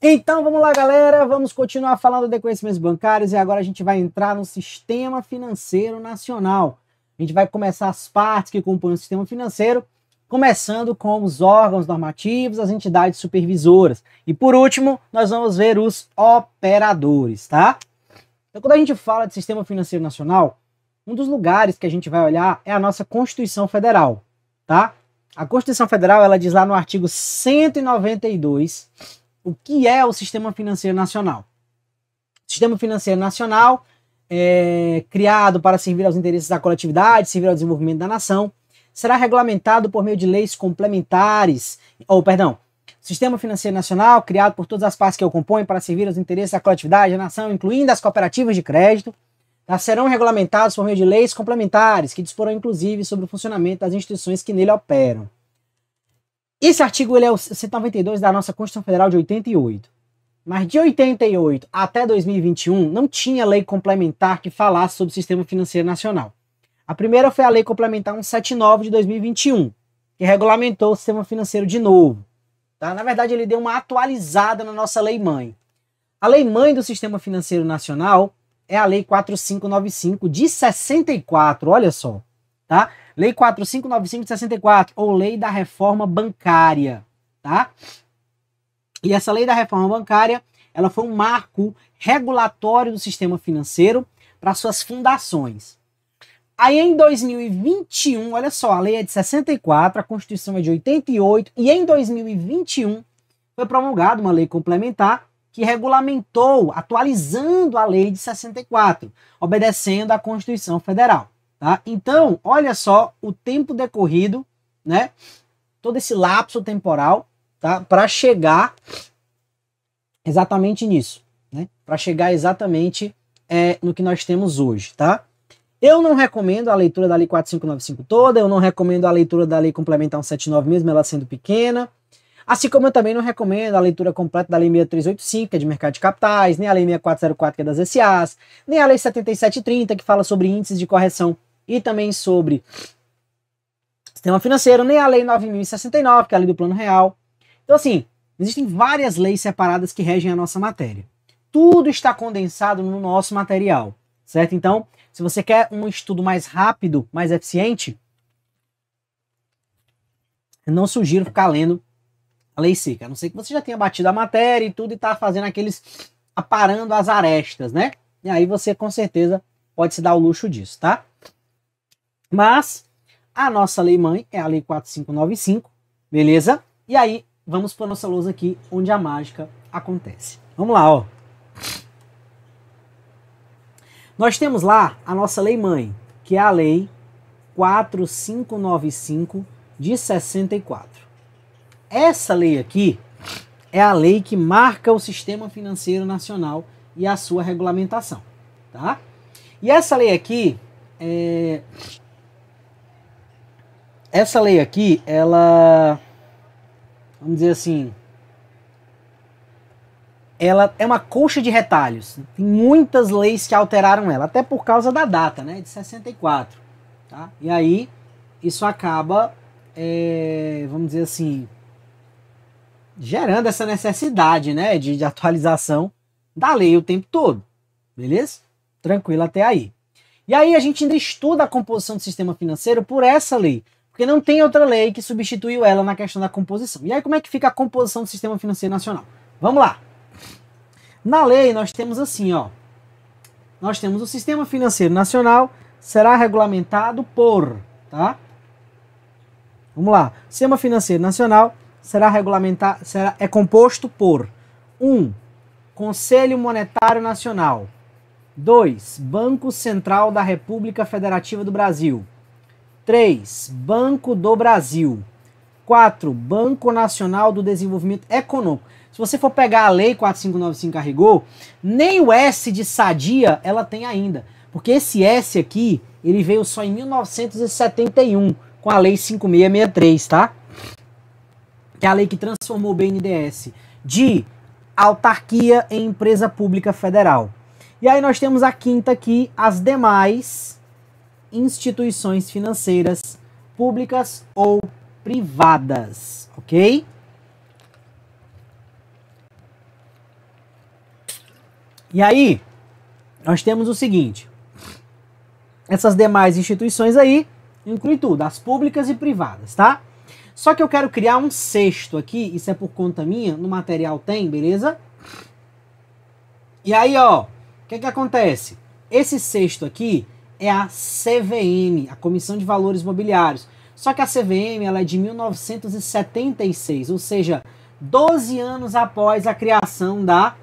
Então vamos lá, galera, vamos continuar falando de conhecimentos bancários e agora a gente vai entrar no Sistema Financeiro Nacional. A gente vai começar as partes que compõem o sistema financeiro, começando com os órgãos normativos, as entidades supervisoras. E por último, nós vamos ver os operadores, tá? Então quando a gente fala de Sistema Financeiro Nacional, um dos lugares que a gente vai olhar é a nossa Constituição Federal, tá? A Constituição Federal, ela diz lá no artigo 192 o que é o Sistema Financeiro Nacional. O Sistema Financeiro Nacional é criado para servir aos interesses da coletividade, servir ao desenvolvimento da nação, será regulamentado por meio de leis complementares, o Sistema Financeiro Nacional, criado por todas as partes que o compõem para servir aos interesses da coletividade, da nação, incluindo as cooperativas de crédito, serão regulamentados por meio de leis complementares, que disporão inclusive sobre o funcionamento das instituições que nele operam. Esse artigo ele é o 192 da nossa Constituição Federal de 88. Mas de 88 até 2021 não tinha lei complementar que falasse sobre o Sistema Financeiro Nacional. A primeira foi a Lei Complementar 179 de 2021, que regulamentou o sistema financeiro de novo. Tá? Na verdade, ele deu uma atualizada na nossa lei-mãe. A lei-mãe do Sistema Financeiro Nacional é a Lei 4595 de 64, olha só, tá? Lei 4595 de 64, ou Lei da Reforma Bancária, tá? E essa Lei da Reforma Bancária, ela foi um marco regulatório do sistema financeiro para suas fundações. Aí em 2021, olha só, a lei é de 64, a Constituição é de 88, e em 2021 foi promulgada uma lei complementar que regulamentou, atualizando a lei de 64, obedecendo à Constituição Federal. Tá? Então, olha só o tempo decorrido, né? Todo esse lapso temporal, tá? Para chegar exatamente nisso, né? Para chegar exatamente no que nós temos hoje, tá? Eu não recomendo a leitura da Lei 4595 toda, eu não recomendo a leitura da Lei Complementar 179 mesmo, ela sendo pequena, assim como eu também não recomendo a leitura completa da Lei 6385, que é de mercado de capitais, nem a Lei 6404, que é das SAs, nem a Lei 7730, que fala sobre índices de correção e também sobre sistema financeiro, nem a Lei 9069, que é a Lei do Plano Real. Então, assim, existem várias leis separadas que regem a nossa matéria. Tudo está condensado no nosso material, certo? Então, se você quer um estudo mais rápido, mais eficiente, eu não sugiro ficar lendo a lei seca, a não ser que você já tenha batido a matéria e tudo e tá fazendo aqueles, aparando as arestas, né? E aí você com certeza pode se dar o luxo disso, tá? Mas a nossa lei-mãe é a Lei 4595, beleza? E aí vamos para nossa lousa aqui, onde a mágica acontece. Vamos lá, ó. Nós temos lá a nossa lei-mãe, que é a Lei 4595 de 64. Essa lei aqui é a lei que marca o Sistema Financeiro Nacional e a sua regulamentação, tá? E essa lei aqui, ela, vamos dizer assim, ela é uma colcha de retalhos. Tem muitas leis que alteraram ela, até por causa da data, né, de 64, tá? E aí, isso acaba, vamos dizer assim, gerando essa necessidade, né, de atualização da lei o tempo todo, beleza? Tranquilo até aí. E aí a gente ainda estuda a composição do sistema financeiro por essa lei, porque não tem outra lei que substituiu ela na questão da composição. E aí como é que fica a composição do sistema financeiro nacional? Vamos lá. Na lei nós temos assim, ó. Nós temos o sistema financeiro nacional será regulamentado por, tá? Vamos lá. O sistema financeiro nacional é composto por 1. Conselho Monetário Nacional. 2. Banco Central da República Federativa do Brasil. 3. Banco do Brasil. 4. Banco Nacional do Desenvolvimento Econômico. Se você for pegar a Lei 4595 a rigor, nem o S de sadia ela tem ainda. Porque esse S aqui, ele veio só em 1971, com a Lei 5663, tá? Que é a lei que transformou o BNDES de autarquia em empresa pública federal. E aí nós temos a quinta aqui, as demais instituições financeiras públicas ou privadas, ok? E aí, nós temos o seguinte, essas demais instituições aí, inclui tudo, as públicas e privadas, tá? Só que eu quero criar um sexto aqui, isso é por conta minha, no material tem, beleza? E aí, ó, o que acontece? Esse sexto aqui é a CVM, a Comissão de Valores Mobiliários. Só que a CVM ela é de 1976, ou seja, 12 anos após a criação da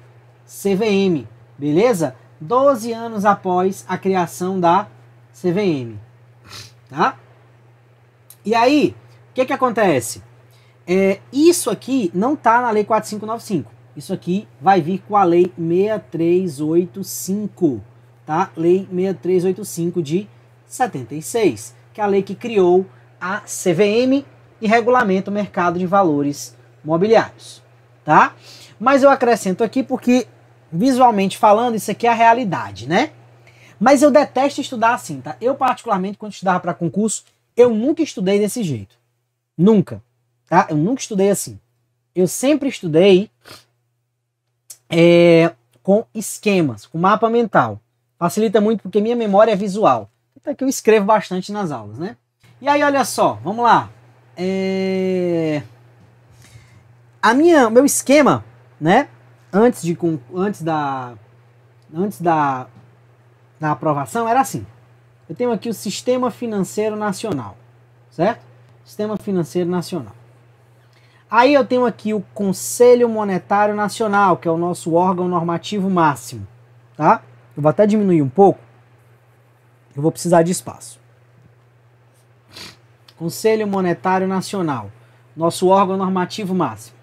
CVM, beleza? 12 anos após a criação da CVM, tá? E aí, o que acontece? Isso aqui não tá na Lei 4595. Isso aqui vai vir com a Lei 6385, tá? Lei 6385 de 76, que é a lei que criou a CVM e regulamenta o mercado de valores mobiliários, tá? Mas eu acrescento aqui porque, visualmente falando, isso aqui é a realidade, né? Mas eu detesto estudar assim, tá? Eu, particularmente, quando estudava para concurso, eu nunca estudei desse jeito. Nunca, tá? Eu nunca estudei assim. Eu sempre estudei com esquemas, com mapa mental. Facilita muito porque minha memória é visual. Até que eu escrevo bastante nas aulas, né? E aí, olha só, vamos lá. O meu esquema, né? Antes da aprovação era assim. Eu tenho aqui o Sistema Financeiro Nacional, certo? Sistema Financeiro Nacional. Aí eu tenho aqui o Conselho Monetário Nacional, que é o nosso órgão normativo máximo, tá? Eu vou até diminuir um pouco. Eu vou precisar de espaço. Conselho Monetário Nacional, nosso órgão normativo máximo.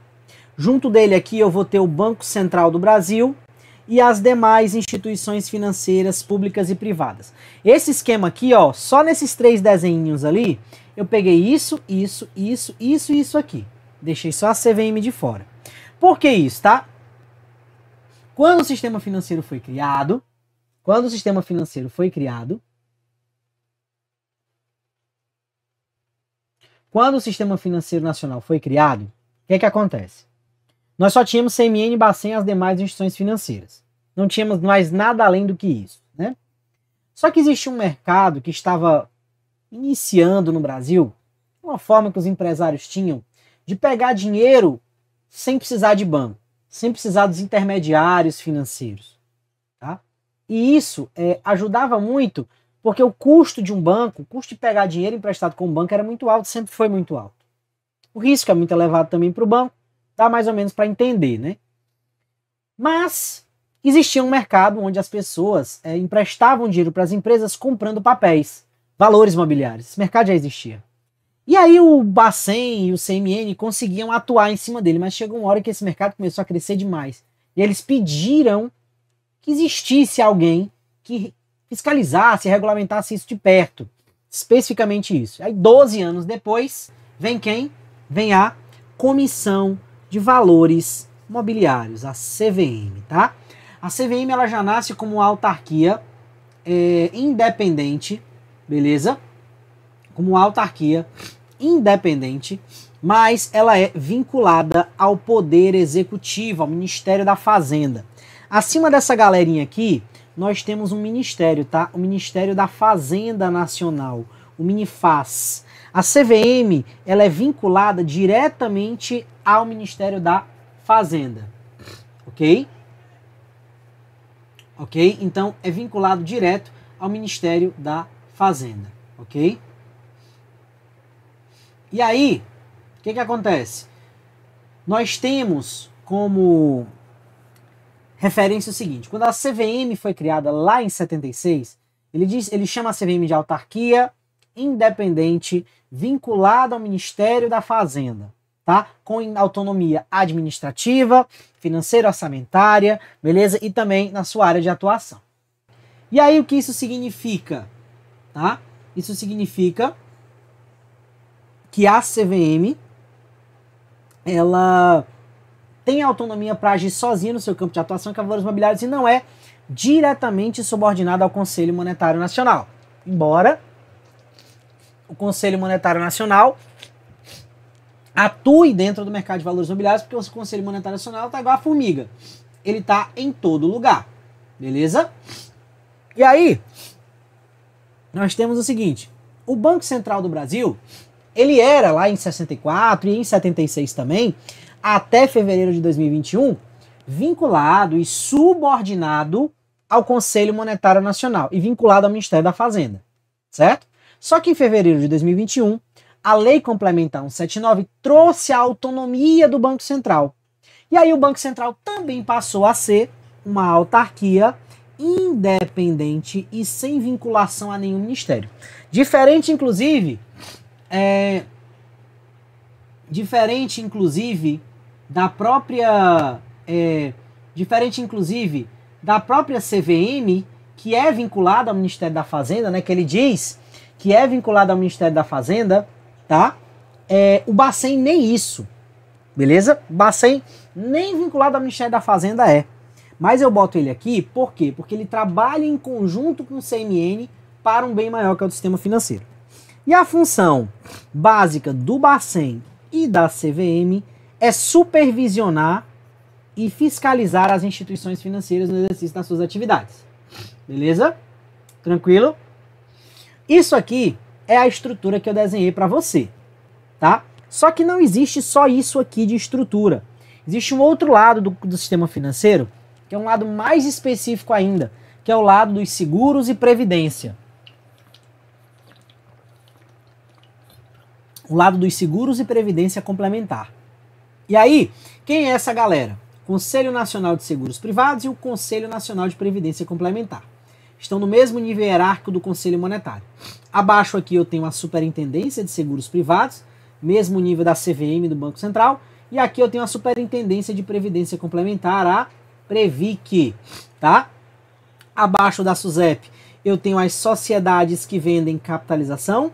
Junto dele aqui eu vou ter o Banco Central do Brasil e as demais instituições financeiras públicas e privadas. Esse esquema aqui, ó, só nesses 3 desenhinhos ali, eu peguei isso e isso aqui. Deixei só a CVM de fora. Por que isso, tá? Quando o sistema financeiro foi criado, Quando o sistema financeiro nacional foi criado, o que acontece? Nós só tínhamos CMN, Bacen e as demais instituições financeiras. Não tínhamos mais nada além do que isso, né? Só que existia um mercado que estava iniciando no Brasil, uma forma que os empresários tinham de pegar dinheiro sem precisar de banco, sem precisar dos intermediários financeiros, tá? E isso ajudava muito, porque o custo de um banco, o custo de pegar dinheiro emprestado com o banco era muito alto, sempre foi muito alto. O risco é muito elevado também para o banco, dá mais ou menos para entender, né? Mas existia um mercado onde as pessoas emprestavam dinheiro para as empresas comprando papéis, valores mobiliários. Esse mercado já existia. E aí o Bacen e o CMN conseguiam atuar em cima dele, mas chegou uma hora que esse mercado começou a crescer demais. E eles pediram que existisse alguém que fiscalizasse, regulamentasse isso de perto. Especificamente isso. Aí 12 anos depois, vem quem? Vem a Comissão de Valores Mobiliários, a CVM, tá? A CVM ela já nasce como uma autarquia independente, beleza? Como uma autarquia independente, mas ela é vinculada ao Poder Executivo, ao Ministério da Fazenda. Acima dessa galerinha aqui, nós temos um ministério, tá? O Ministério da Fazenda Nacional, o Minifaz. A CVM, ela é vinculada diretamente ao Ministério da Fazenda, ok? Ok? Então, é vinculado direto ao Ministério da Fazenda, ok? E aí, o que acontece? Nós temos como referência o seguinte, quando a CVM foi criada lá em 76, ele chama a CVM de autarquia independente vinculada ao Ministério da Fazenda, tá? Com autonomia administrativa, financeira, orçamentária, beleza? E também na sua área de atuação. E aí o que isso significa? Tá? Isso significa que a CVM ela tem autonomia para agir sozinha no seu campo de atuação com valores mobiliários e não é diretamente subordinada ao Conselho Monetário Nacional. Embora o Conselho Monetário Nacional atue dentro do mercado de valores mobiliários, porque o Conselho Monetário Nacional está igual a formiga. Ele está em todo lugar, beleza? E aí, nós temos o seguinte, o Banco Central do Brasil, ele era lá em 64 e em 76 também, até fevereiro de 2021, vinculado e subordinado ao Conselho Monetário Nacional e vinculado ao Ministério da Fazenda, certo? Só que em fevereiro de 2021, a Lei Complementar 179 trouxe a autonomia do Banco Central. E aí o Banco Central também passou a ser uma autarquia independente e sem vinculação a nenhum ministério. Diferente, inclusive, da própria CVM, que é vinculada ao Ministério da Fazenda, né, que ele diz que é vinculada ao Ministério da Fazenda, tá? O Bacen nem isso, beleza? O Bacen nem vinculado ao Ministério da Fazenda é. Mas eu boto ele aqui, por quê? Porque ele trabalha em conjunto com o CMN para um bem maior que é o do sistema financeiro. E a função básica do Bacen e da CVM é supervisionar e fiscalizar as instituições financeiras no exercício das suas atividades. Beleza? Tranquilo? Isso aqui é a estrutura que eu desenhei para você, tá? Só que não existe só isso aqui de estrutura. Existe um outro lado do sistema financeiro, que é um lado mais específico ainda, que é o lado dos seguros e previdência. O lado dos seguros e previdência complementar. E aí, quem é essa galera? Conselho Nacional de Seguros Privados e o Conselho Nacional de Previdência Complementar. Estão no mesmo nível hierárquico do Conselho Monetário. Abaixo aqui eu tenho a Superintendência de Seguros Privados, mesmo nível da CVM do Banco Central, e aqui eu tenho a Superintendência de Previdência Complementar, a Previc, tá? Abaixo da SUSEP eu tenho as sociedades que vendem capitalização,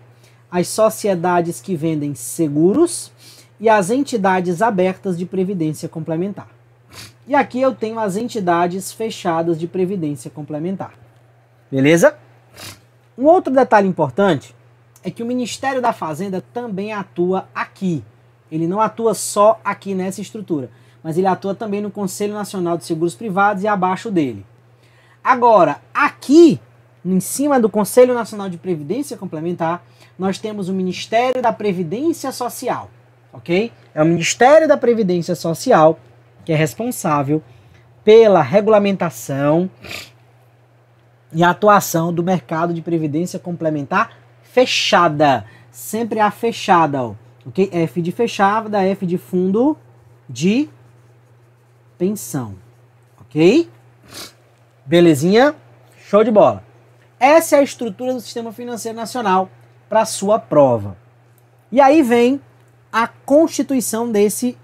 as sociedades que vendem seguros e as entidades abertas de previdência complementar. E aqui eu tenho as entidades fechadas de previdência complementar. Beleza? Um outro detalhe importante é que o Ministério da Fazenda também atua aqui. Ele não atua só aqui nessa estrutura, mas ele atua também no Conselho Nacional de Seguros Privados e abaixo dele. Agora, aqui, em cima do Conselho Nacional de Previdência Complementar, nós temos o Ministério da Previdência Social, ok? É o Ministério da Previdência Social que é responsável pela regulamentação e atuação do mercado de previdência complementar fechada. Sempre a fechada, ó. Ok? F de fechada, F de fundo de pensão. Ok? Belezinha? Show de bola. Essa é a estrutura do Sistema Financeiro Nacional para a sua prova. E aí vem a constituição dessa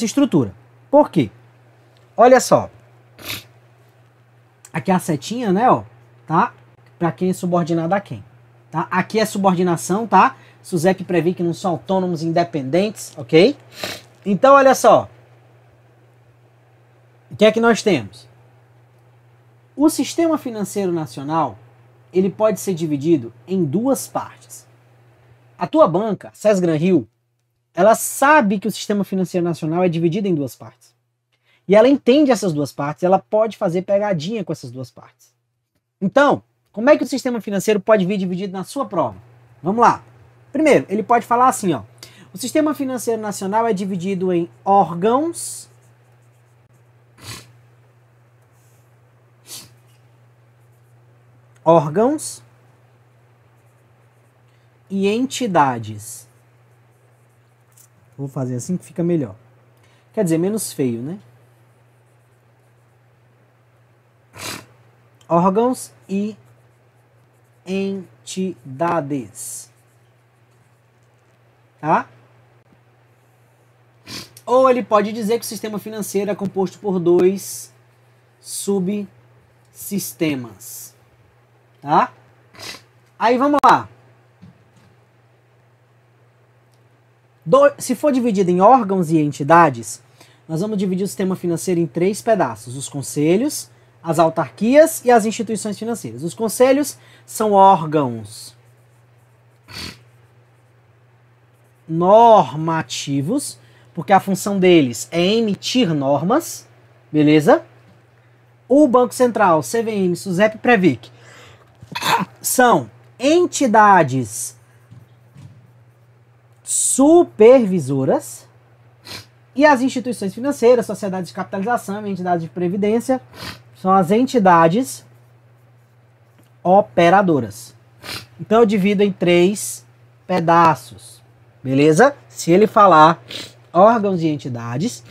estrutura. Por quê? Olha só. Aqui é a setinha, né, ó, tá? Para quem é subordinado a quem, tá? Aqui é subordinação, tá? SUSEP e Previc não são autônomos independentes, ok? Então, olha só. O que é que nós temos? O Sistema Financeiro Nacional, ele pode ser dividido em duas partes. A tua banca, Sesgran-Rio, ela sabe que o Sistema Financeiro Nacional é dividido em duas partes. E ela entende essas duas partes, ela pode fazer pegadinha com essas duas partes. Então, como é que o sistema financeiro pode vir dividido na sua prova? Vamos lá. Primeiro, ele pode falar assim, ó. O Sistema Financeiro Nacional é dividido em órgãos e entidades. Vou fazer assim que fica melhor. Quer dizer, menos feio, né? Órgãos e entidades. Tá? Ou ele pode dizer que o sistema financeiro é composto por dois subsistemas. Tá? Aí vamos lá. Se for dividido em órgãos e entidades, nós vamos dividir o sistema financeiro em três pedaços: os conselhos, as autarquias e as instituições financeiras. Os conselhos são órgãos normativos, porque a função deles é emitir normas, beleza? O Banco Central, CVM, SUSEP e Previc são entidades supervisoras e as instituições financeiras, sociedades de capitalização e entidades de previdência são as entidades operadoras. Então eu divido em 3 pedaços, beleza? Se ele falar órgãos e entidades,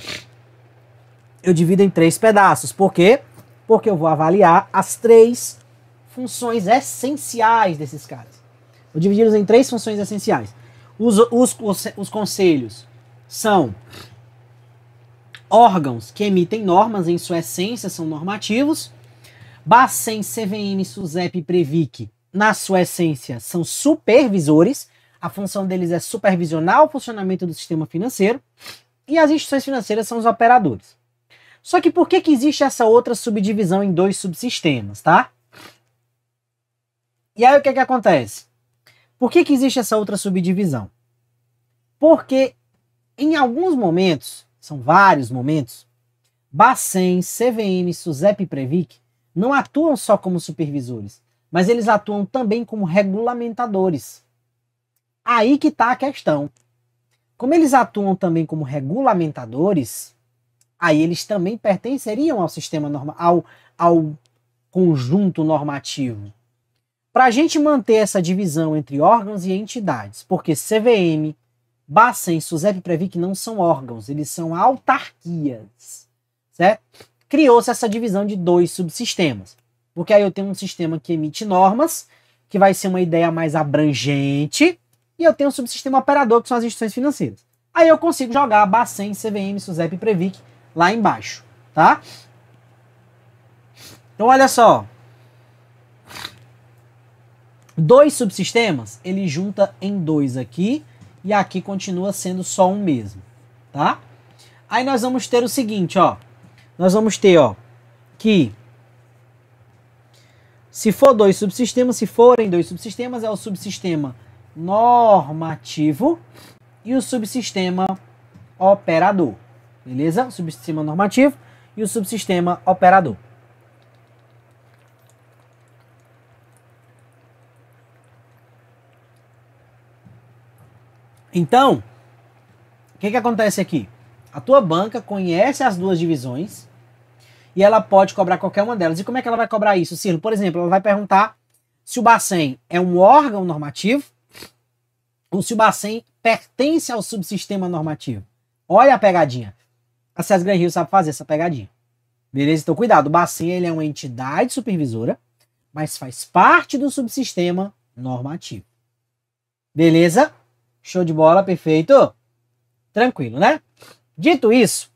eu divido em 3 pedaços. Por quê? Porque eu vou avaliar as 3 funções essenciais desses caras. Vou dividi-los em 3 funções essenciais. Os conselhos são órgãos que emitem normas, em sua essência são normativos. Bacen, CVM, SUSEP e Previc, na sua essência, são supervisores. A função deles é supervisionar o funcionamento do sistema financeiro. E as instituições financeiras são os operadores. Só que por que existe essa outra subdivisão em 2 subsistemas, tá? E aí o que acontece? Por que existe essa outra subdivisão? Porque em alguns momentos, são vários momentos, Bacen, CVM, SUSEP e Previc não atuam só como supervisores, mas eles atuam também como regulamentadores. Aí que está a questão. Como eles atuam também como regulamentadores, aí eles também pertenceriam ao sistema normal, ao conjunto normativo. Para a gente manter essa divisão entre órgãos e entidades, porque CVM, Bacen, SUSEP e Previc não são órgãos, eles são autarquias, certo? Criou-se essa divisão de 2 subsistemas, porque aí eu tenho um sistema que emite normas, que vai ser uma ideia mais abrangente, e eu tenho um subsistema operador, que são as instituições financeiras. Aí eu consigo jogar Bacen, CVM, SUSEP e Previc lá embaixo, tá? Então olha só. 2 subsistemas, ele junta em 2 aqui, e aqui continua sendo só um mesmo, tá? Aí nós vamos ter o seguinte, ó. Nós vamos ter, ó, que se for 2 subsistemas, se forem 2 subsistemas, é o subsistema normativo e o subsistema operador, beleza? O subsistema normativo e o subsistema operador. Então, o que acontece aqui? A tua banca conhece as 2 divisões e ela pode cobrar qualquer uma delas. E como é que ela vai cobrar isso, Ciro? Por exemplo, ela vai perguntar se o Bacen é um órgão normativo ou se o Bacen pertence ao subsistema normativo. Olha a pegadinha. A César Gran Rio sabe fazer essa pegadinha. Beleza? Então, cuidado. O Bacen, ele é uma entidade supervisora, mas faz parte do subsistema normativo. Beleza? Show de bola, perfeito? Tranquilo, né? Dito isso,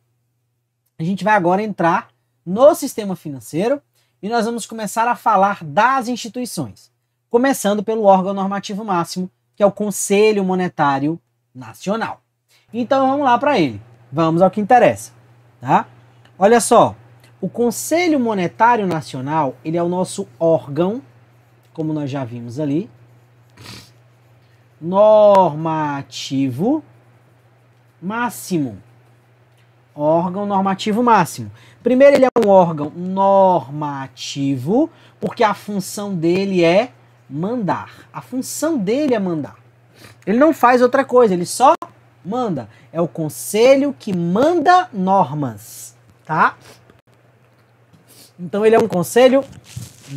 a gente vai agora entrar no sistema financeiro e nós vamos começar a falar das instituições, começando pelo órgão normativo máximo, que é o Conselho Monetário Nacional. Então vamos lá para ele, vamos ao que interessa, tá? Olha só, o Conselho Monetário Nacional, ele é o nosso órgão, como nós já vimos ali, normativo máximo. Órgão normativo máximo. Primeiro, ele é um órgão normativo, porque a função dele é mandar. A função dele é mandar. Ele não faz outra coisa, ele só manda. É o conselho que manda normas, tá? Então ele é um conselho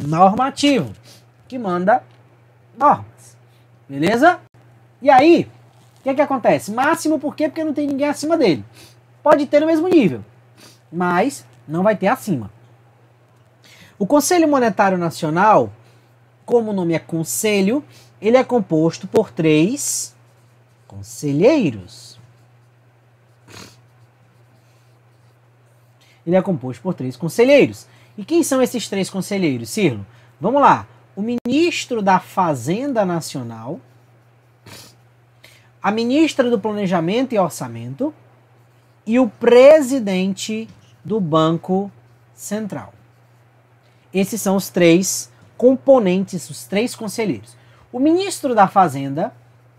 normativo, que manda normas. Beleza? E aí, o que acontece? Máximo por quê? Porque não tem ninguém acima dele. Pode ter no mesmo nível, mas não vai ter acima. O Conselho Monetário Nacional, como o nome é conselho, ele é composto por 3 conselheiros. Ele é composto por 3 conselheiros. E quem são esses 3 conselheiros, Cirlo? Vamos lá. O ministro da Fazenda Nacional, a ministra do Planejamento e Orçamento e o presidente do Banco Central. Esses são os 3 componentes, os 3 conselheiros. O ministro da Fazenda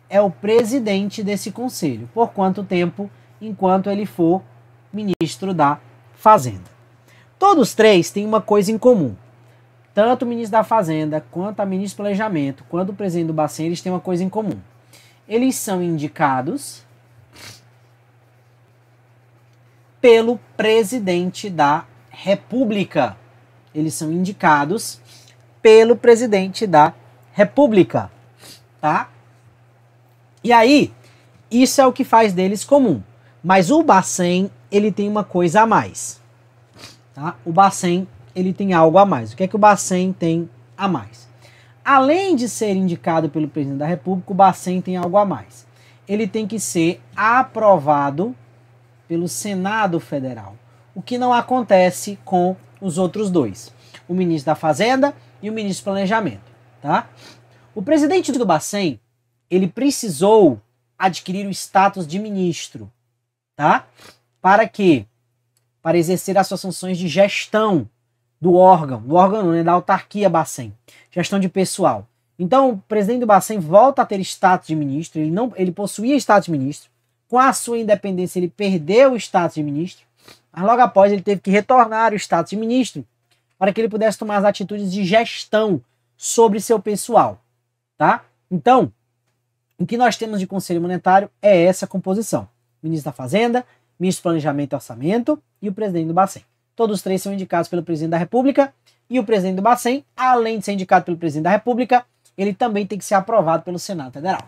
é o presidente desse conselho. Por quanto tempo? Enquanto ele for ministro da Fazenda. Todos três têm uma coisa em comum. Tanto o ministro da Fazenda, quanto a ministra do Planejamento, quanto o presidente do Bacen, eles têm uma coisa em comum. Eles são indicados pelo presidente da República. Eles são indicados pelo presidente da República, tá? E aí, isso é o que faz deles comum. Mas o Bacen, ele tem uma coisa a mais, tá? O Bacen, ele tem algo a mais. O que é que o Bacen tem a mais? Além de ser indicado pelo presidente da República, o Bacen tem algo a mais. Ele tem que ser aprovado pelo Senado Federal, o que não acontece com os outros dois, o ministro da Fazenda e o ministro do Planejamento, tá? O presidente do Bacen, ele precisou adquirir o status de ministro, tá? Para quê? Para exercer as suas funções de gestão do órgão não, né, da autarquia Bacen, gestão de pessoal. Então, o presidente do Bacen volta a ter status de ministro, ele possuía status de ministro, com a sua independência ele perdeu o status de ministro, mas logo após ele teve que retornar o status de ministro para que ele pudesse tomar as atitudes de gestão sobre seu pessoal, tá? Então, o que nós temos de Conselho Monetário é essa composição. Ministro da Fazenda, Ministro do Planejamento e Orçamento e o presidente do Bacen. Todos os três são indicados pelo presidente da República e o presidente do Bacen, além de ser indicado pelo presidente da República, ele também tem que ser aprovado pelo Senado Federal.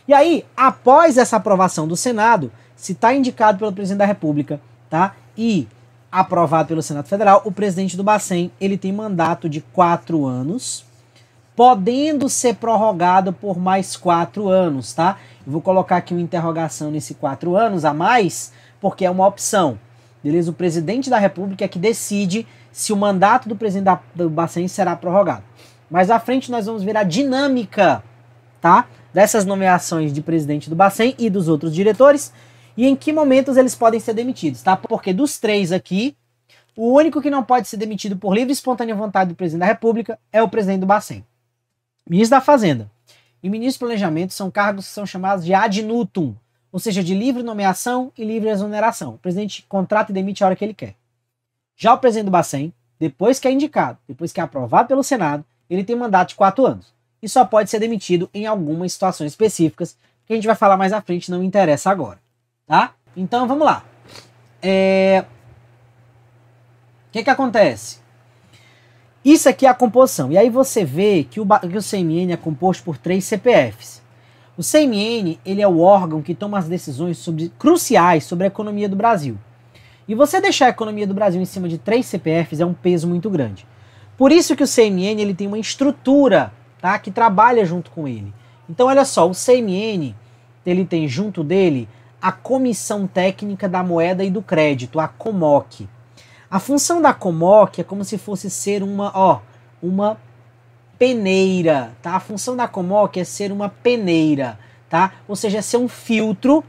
E aí, após essa aprovação do Senado, se está indicado pelo presidente da República, tá? E aprovado pelo Senado Federal, o presidente do Bacen, ele tem mandato de 4 anos, podendo ser prorrogado por mais 4 anos, tá? Eu vou colocar aqui uma interrogação nesse 4 anos a mais, porque é uma opção, beleza? O presidente da República é que decide se o mandato do presidente do Bacen será prorrogado. Mais à frente nós vamos ver a dinâmica, tá? Dessas nomeações de presidente do Bacen e dos outros diretores, e em que momentos eles podem ser demitidos, tá? Porque dos três aqui, o único que não pode ser demitido por livre e espontânea vontade do presidente da República é o presidente do Bacen. Ministro da Fazenda e ministro do Planejamento são cargos que são chamados de ad nutum, ou seja, de livre nomeação e livre exoneração. O presidente contrata e demite a hora que ele quer. Já o presidente do Bacen, depois que é indicado, depois que é aprovado pelo Senado, ele tem mandato de 4 anos. E só pode ser demitido em algumas situações específicas, que a gente vai falar mais à frente, não interessa agora. Tá? Então vamos lá. O que acontece? Isso aqui é a composição. E aí você vê que o CMN é composto por 3 CPFs. O CMN, ele é o órgão que toma as decisões cruciais sobre a economia do Brasil. E você deixar a economia do Brasil em cima de 3 CPFs é um peso muito grande. Por isso que o CMN ele tem uma estrutura, tá, que trabalha junto com ele. Então olha só, o CMN ele tem junto dele a Comissão Técnica da Moeda e do Crédito, a COMOC. A função da COMOC é como se fosse ser uma peneira, tá? A função da COMOC é ser uma peneira, tá? Ou seja, é ser um filtro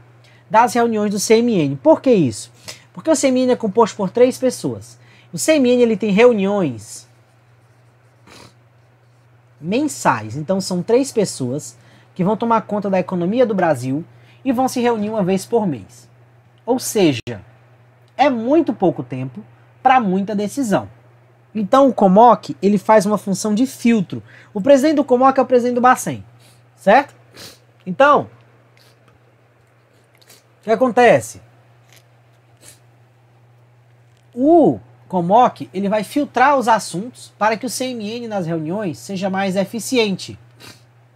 das reuniões do CMN. Por que isso? Porque o CMN é composto por 3 pessoas. O CMN ele tem reuniões mensais. Então são 3 pessoas que vão tomar conta da economia do Brasil e vão se reunir uma vez por mês. Ou seja, é muito pouco tempo para muita decisão. Então o COMOC ele faz uma função de filtro. O presidente do COMOC é o presidente do Bacen, certo? Então, o que acontece? O COMOC ele vai filtrar os assuntos para que o CMN nas reuniões seja mais eficiente,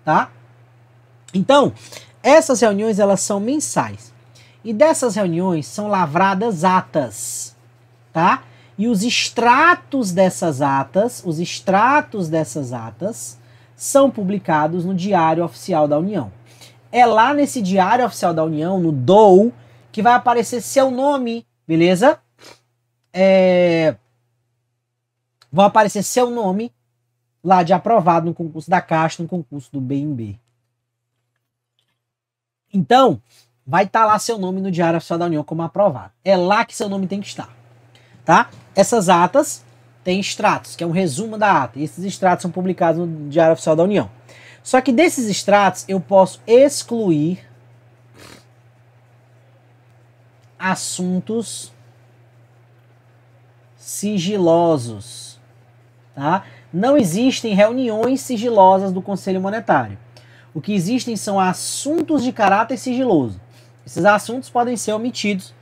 tá? Então, essas reuniões elas são mensais e dessas reuniões são lavradas atas, tá? E os extratos dessas atas, são publicados no Diário Oficial da União. É lá nesse Diário Oficial da União, no DOU, que vai aparecer seu nome, beleza? Vai aparecer seu nome lá de aprovado no concurso da Caixa, no concurso do BNB. Então, vai estar lá seu nome no Diário Oficial da União como aprovado. É lá que seu nome tem que estar, tá? Essas atas têm extratos, que é um resumo da ata. E esses extratos são publicados no Diário Oficial da União. Só que desses extratos eu posso excluir assuntos sigilosos, tá? Não existem reuniões sigilosas do Conselho Monetário. O que existem são assuntos de caráter sigiloso. Esses assuntos podem ser omitidos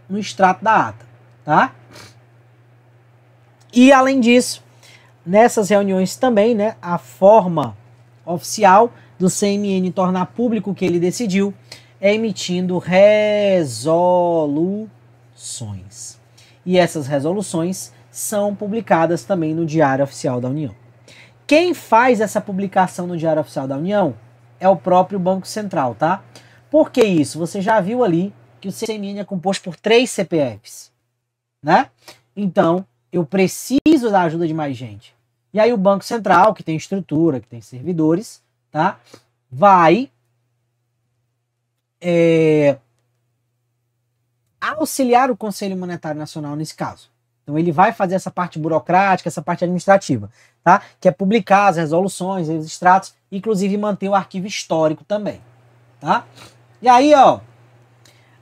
no extrato da ata, tá? E além disso, nessas reuniões também, né, a forma oficial do CMN tornar público o que ele decidiu é emitindo resoluções. E essas resoluções são publicadas também no Diário Oficial da União. Quem faz essa publicação no Diário Oficial da União é o próprio Banco Central, tá? Por que isso? Você já viu ali que o CMN é composto por 3 CPFs, né? Então, eu preciso da ajuda de mais gente. E aí o Banco Central, que tem estrutura, que tem servidores, tá? Vai auxiliar o Conselho Monetário Nacional nesse caso. Então ele vai fazer essa parte burocrática, essa parte administrativa, tá? Que é publicar as resoluções, os extratos, inclusive manter o arquivo histórico também, tá? E aí, ó,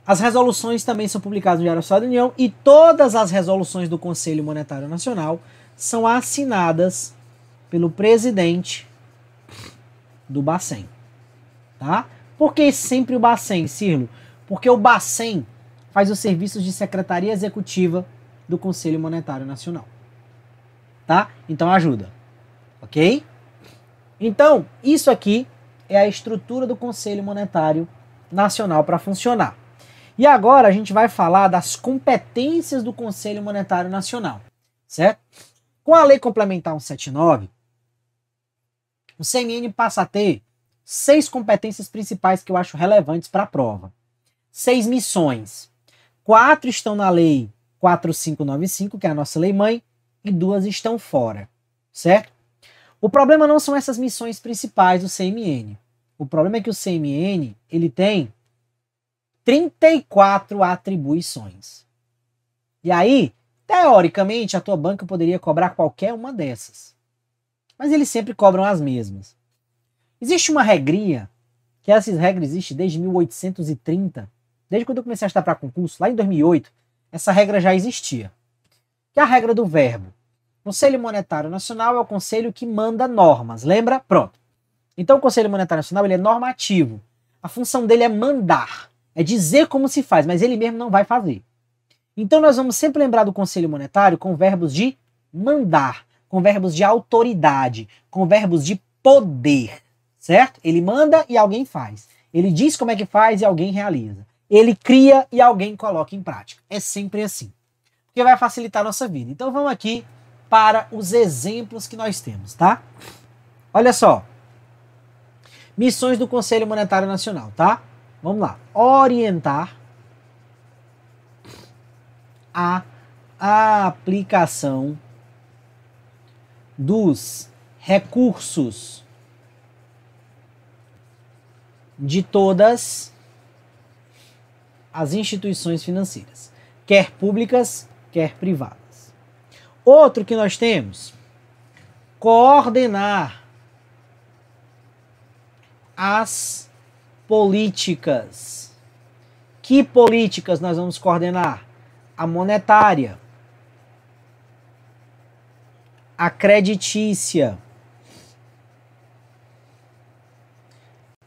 as resoluções também são publicadas no Diário Oficial da União e todas as resoluções do Conselho Monetário Nacional são assinadas pelo presidente do Bacen, tá? Por que sempre o Bacen, Cirlo? Porque o Bacen faz os serviços de secretaria executiva do Conselho Monetário Nacional, tá? Então ajuda, ok? Então, isso aqui é a estrutura do Conselho Monetário Nacional para funcionar. E agora a gente vai falar das competências do Conselho Monetário Nacional, certo? Com a Lei Complementar 179, o CMN passa a ter 6 competências principais que eu acho relevantes para a prova. 6 missões. 4 estão na Lei 4595, que é a nossa lei mãe, e 2 estão fora, certo? O problema não são essas missões principais do CMN. O problema é que o CMN, ele tem 34 atribuições. E aí, teoricamente, a tua banca poderia cobrar qualquer uma dessas. Mas eles sempre cobram as mesmas. Existe uma regrinha, que essas regras existem desde 1830, desde quando eu comecei a estudar para concurso, lá em 2008, essa regra já existia. Que é a regra do verbo. O Conselho Monetário Nacional é o conselho que manda normas, lembra? Pronto. Então o Conselho Monetário Nacional ele é normativo. A função dele é mandar, é dizer como se faz, mas ele mesmo não vai fazer. Então nós vamos sempre lembrar do Conselho Monetário com verbos de mandar, com verbos de autoridade, com verbos de poder, certo? Ele manda e alguém faz. Ele diz como é que faz e alguém realiza. Ele cria e alguém coloca em prática. É sempre assim. Porque vai facilitar a nossa vida. Então vamos aqui para os exemplos que nós temos, tá? Olha só. Missões do Conselho Monetário Nacional, tá? Vamos lá. Orientar a aplicação dos recursos de todas as instituições financeiras, quer públicas, quer privadas. Outro que nós temos, coordenar as políticas. Que políticas nós vamos coordenar? A monetária, a creditícia,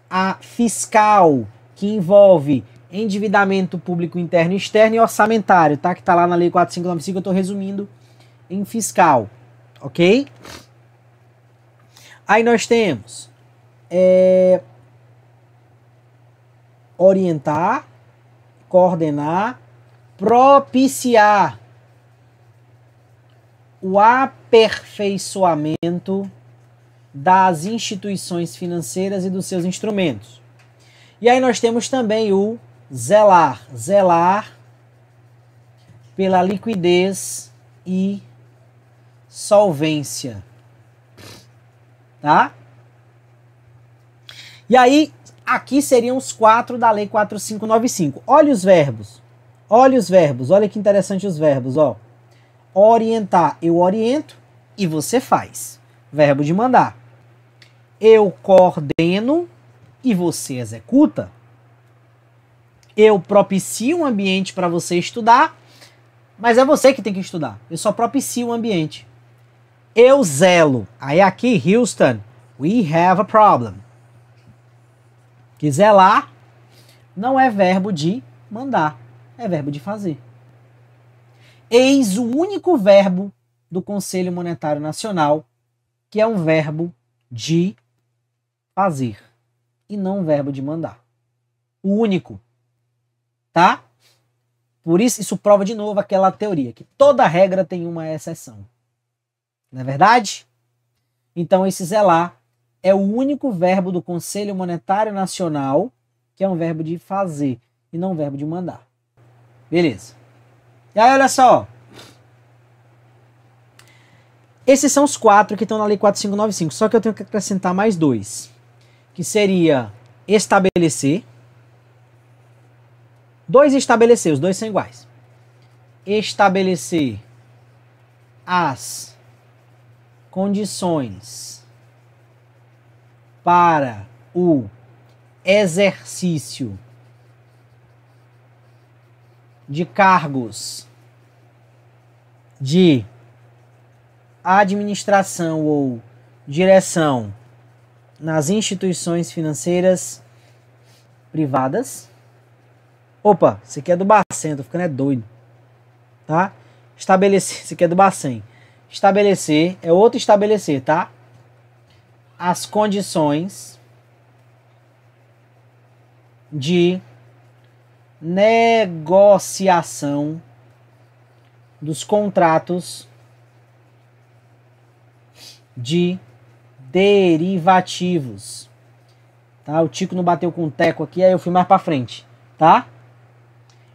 a fiscal, que envolve endividamento público interno e externo e orçamentário, tá? Que tá lá na Lei 4595, eu tô resumindo em fiscal, ok? Aí nós temos orientar, coordenar, propiciar o aperfeiçoamento das instituições financeiras e dos seus instrumentos. E aí nós temos também o zelar, zelar pela liquidez e solvência, tá? E aí, aqui seriam os 4 da Lei 4595. Olha os verbos, olha que interessante os verbos, ó. Orientar, eu oriento e você faz. Verbo de mandar. Eu coordeno e você executa. Eu propicio um ambiente para você estudar Mas é você que tem que estudar. Eu só propicio o ambiente. Eu zelo. Aí aqui, Houston, we have a problem. Que zelar não é verbo de mandar, é verbo de fazer. Eis o único verbo do Conselho Monetário Nacional que é um verbo de fazer e não um verbo de mandar. O único. Tá? Por isso prova de novo aquela teoria, que toda regra tem uma exceção. Não é verdade? Então esse zelar é o único verbo do Conselho Monetário Nacional que é um verbo de fazer e não um verbo de mandar. Beleza. E aí, olha só. Esses são os 4 que estão na Lei 4595, só que eu tenho que acrescentar mais 2, que seria estabelecer. 2 e estabelecer, os dois são iguais. Estabelecer as condições para o exercício de cargos de administração ou direção nas instituições financeiras privadas. Opa, esse aqui é do Bacen, tô ficando doido. Tá? Estabelecer, esse aqui é do Bacen. Estabelecer, é outro estabelecer, tá? As condições de negociação dos contratos de derivativos. Tá? O Tico não bateu com o teco aqui, aí eu fui mais para frente, tá?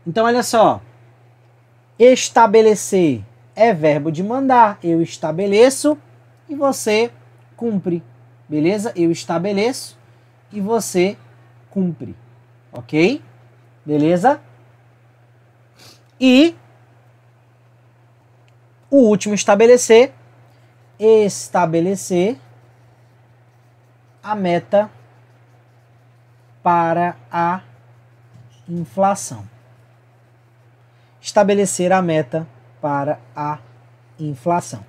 Então olha só. Estabelecer é verbo de mandar. Eu estabeleço e você cumpre. Beleza? Eu estabeleço e você cumpre. Ok? Beleza? E o último estabelecer a meta para a inflação. Estabelecer a meta para a inflação.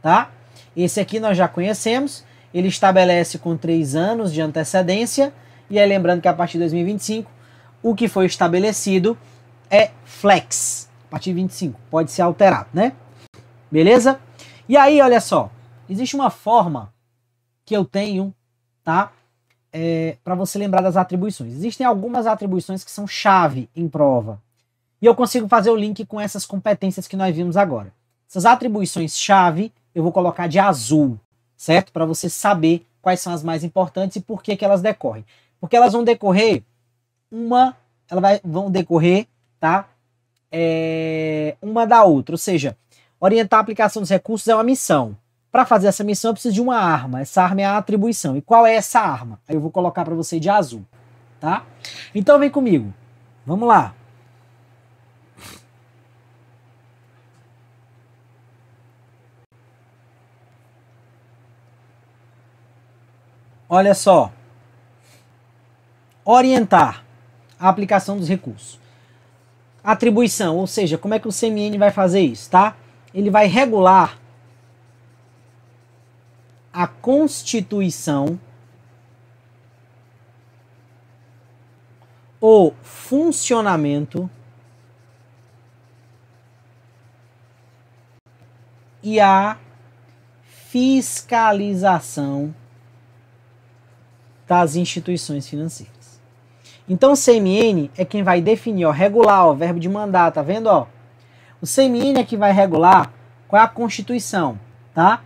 Tá? Esse aqui nós já conhecemos. Ele estabelece com 3 anos de antecedência. E aí lembrando que a partir de 2025, o que foi estabelecido é flex. A partir de 25, pode ser alterado, né? Beleza? E aí, olha só. Existe uma forma que eu tenho, tá? Para você lembrar das atribuições. Existem algumas atribuições que são chave em prova. E eu consigo fazer o link com essas competências que nós vimos agora. Essas atribuições chave, eu vou colocar de azul, certo? Para você saber quais são as mais importantes e por que elas decorrem. Porque elas vão decorrer vão decorrer, tá? Uma da outra. Ou seja, orientar a aplicação dos recursos é uma missão. Para fazer essa missão, eu preciso de uma arma. Essa arma é a atribuição. E qual é essa arma? Aí eu vou colocar para você de azul, tá? Então vem comigo. Vamos lá. Olha só. Orientar a aplicação dos recursos. Atribuição, ou seja, como é que o CMN vai fazer isso, tá? Ele vai regular a constituição, o funcionamento e a fiscalização das instituições financeiras. Então o CMN é quem vai definir, ó, regular, ó, verbo de mandar, tá vendo, ó? O CMN é que vai regular qual é a Constituição, tá?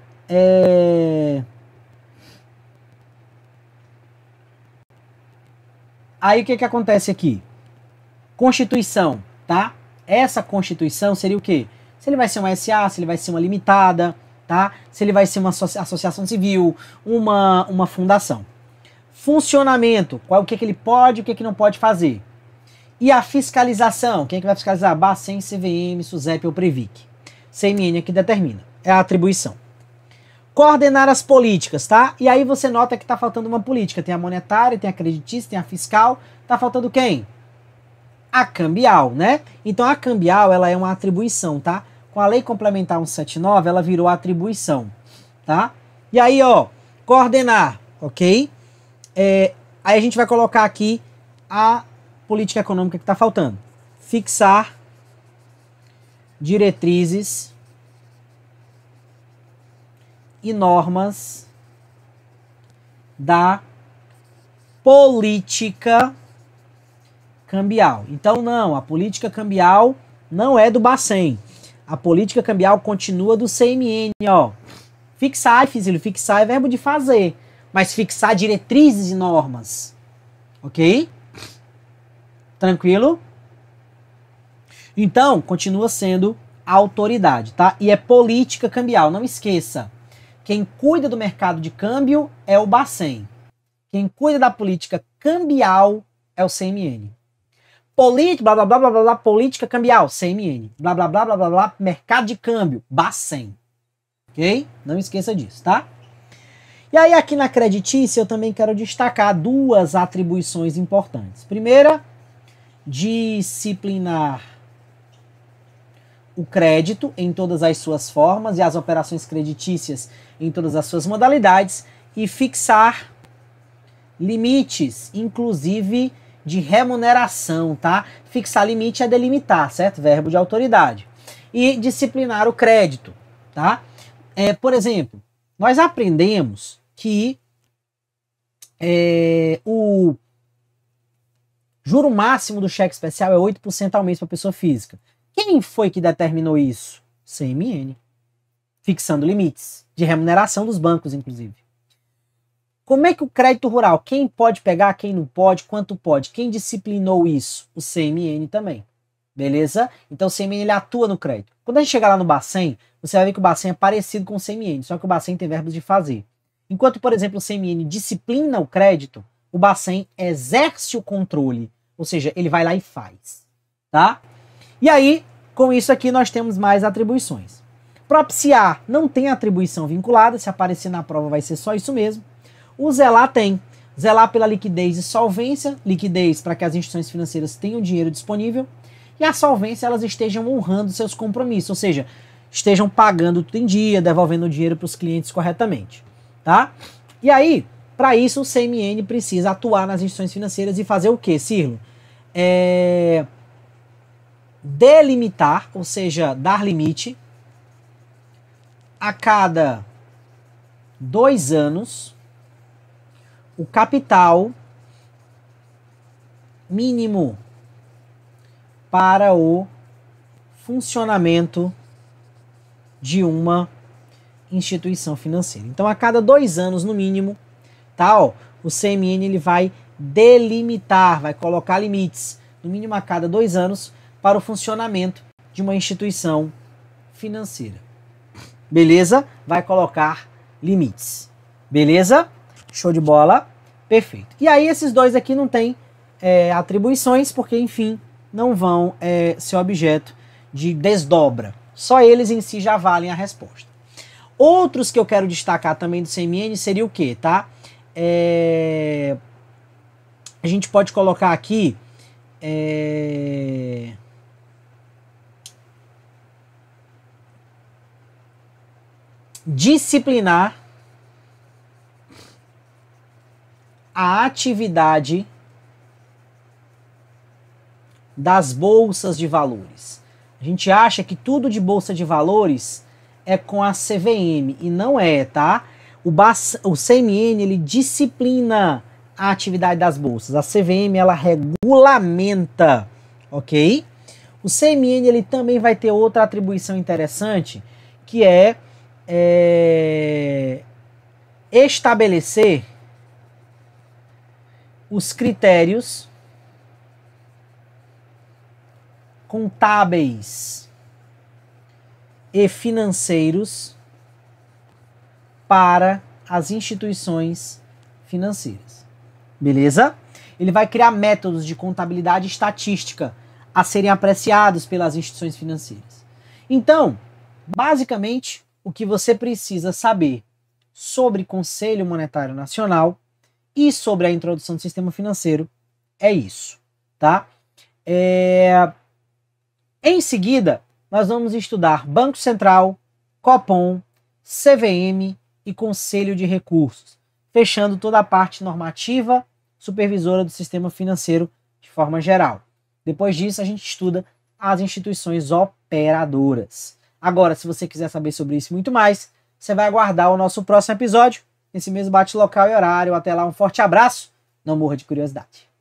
Aí o que acontece aqui? Constituição, tá? Essa Constituição seria o quê? Se ele vai ser uma SA, se ele vai ser uma limitada, tá? Se ele vai ser uma associação civil, uma fundação. Funcionamento, o que ele pode e o que não pode fazer. E a fiscalização, quem é que vai fiscalizar? Bacen, CVM, SUSEP ou Previc. CMN é que determina, é a atribuição. Coordenar as políticas, tá? E aí você nota que tá faltando uma política. Tem a monetária, tem a creditícia, tem a fiscal. Tá faltando quem? A cambial, né? Então a cambial, ela é uma atribuição, tá? Com a Lei Complementar 179, ela virou atribuição, tá? E aí, ó, coordenar, ok? Aí a gente vai colocar aqui a política econômica que está faltando. Fixar diretrizes e normas da política cambial. Então, não, a política cambial não é do Bacen. A política cambial continua do CMN, ó. Fixar, Fizílio, fixar é verbo de fazer, mas fixar diretrizes e normas, ok? Tranquilo? Então, continua sendo autoridade, tá? E é política cambial, não esqueça. Quem cuida do mercado de câmbio é o Bacen. Quem cuida da política cambial é o CMN. Política, blá, blá, blá, blá, blá, blá, política cambial, CMN. Blá, blá, blá, blá, blá, blá, mercado de câmbio, Bacen. Ok? Não esqueça disso, tá? E aí aqui na creditícia eu também quero destacar duas atribuições importantes. Primeira, disciplinar o crédito em todas as suas formas e as operações creditícias em todas as suas modalidades e fixar limites, inclusive de remuneração, tá? Fixar limite é delimitar, certo? Verbo de autoridade. E disciplinar o crédito, tá? Por exemplo, nós aprendemos que o juro máximo do cheque especial é 8% ao mês para pessoa física. Quem foi que determinou isso? CMN. Fixando limites de remuneração dos bancos, inclusive. Como é que o crédito rural, quem pode pegar, quem não pode, quanto pode? Quem disciplinou isso? O CMN também. Beleza? Então o CMN ele atua no crédito. Quando a gente chegar lá no Bacen, você vai ver que o Bacen é parecido com o CMN, só que o Bacen tem verbos de fazer. Enquanto, por exemplo, o CMN disciplina o crédito, o Bacen exerce o controle, ou seja, ele vai lá e faz. Tá? E aí, com isso aqui, nós temos mais atribuições. Propiciar não tem atribuição vinculada, se aparecer na prova vai ser só isso mesmo. O zelar tem. Zelar pela liquidez e solvência, liquidez para que as instituições financeiras tenham dinheiro disponível, e a solvência elas estejam honrando seus compromissos, ou seja, estejam pagando tudo em dia, devolvendo o dinheiro para os clientes corretamente. Tá? E aí, para isso, o CMN precisa atuar nas instituições financeiras e fazer o quê, Cirlo? Delimitar, ou seja, dar limite a cada 2 anos o capital mínimo para o funcionamento de uma instituição financeira. Então, a cada 2 anos, no mínimo, tá, ó, o CMN ele vai delimitar, vai colocar limites, no mínimo a cada 2 anos, para o funcionamento de uma instituição financeira. Beleza? Vai colocar limites. Beleza? Show de bola? Perfeito. E aí esses dois aqui não tem atribuições, porque, enfim, não vão ser objeto de desdobra. Só eles em si já valem a resposta. Outros que eu quero destacar também do CMN seria o quê, tá? A gente pode colocar aqui disciplinar a atividade das bolsas de valores. A gente acha que tudo de bolsa de valores é com a CVM e não é, tá? O CMN ele disciplina a atividade das bolsas. A CVM ela regulamenta, ok? O CMN ele também vai ter outra atribuição interessante, que é estabelecer os critérios contábeis e financeiros para as instituições financeiras. Beleza? Ele vai criar métodos de contabilidade e estatística a serem apreciados pelas instituições financeiras. Então, basicamente, o que você precisa saber sobre Conselho Monetário Nacional e sobre a introdução do sistema financeiro é isso, tá? Em seguida, nós vamos estudar Banco Central, Copom, CVM e Conselho de Recursos, fechando toda a parte normativa, supervisora do sistema financeiro de forma geral. Depois disso, a gente estuda as instituições operadoras. Agora, se você quiser saber sobre isso e muito mais, você vai aguardar o nosso próximo episódio, nesse mesmo bate local e horário. Até lá, um forte abraço, não morra de curiosidade.